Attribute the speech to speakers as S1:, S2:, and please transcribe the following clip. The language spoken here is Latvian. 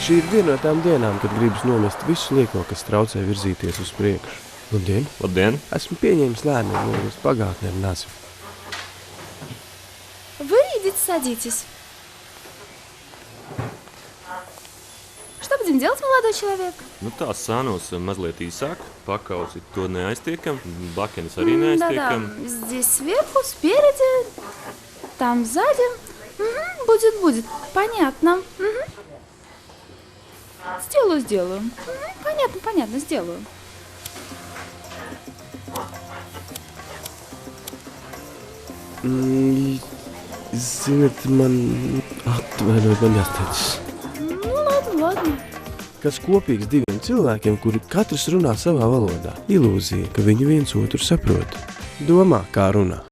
S1: Šī ir viena no tām dienām, kad gribas nomest visu lieko, kas traucē virzīties uz priekšu. Labdien!
S2: Labdien!
S1: Esmu pieņēmis lēmumu uz pagātni ar Nazi.
S3: Вы идите, садитесь. Что будем делать, молодой человек?
S2: Nu tā sānos mazliet īsāk, pakausi to neaiztiekam, bakenes arī neaiztiekam.
S3: Да-да, здесь сверху, спереди, там сзади. Угу, будет. Понятно. Угу. Сделаю. Угу, понятно, сделаю.
S1: Ziniet, man atvainojiet, man jāsteidzas.
S3: Ну, ладно.
S1: Kas kopīgs diviem cilvēkiem, kuri katrs runā savā valodā? Ilūzija, ka viņi viens otru saprot. Domā, kā runā.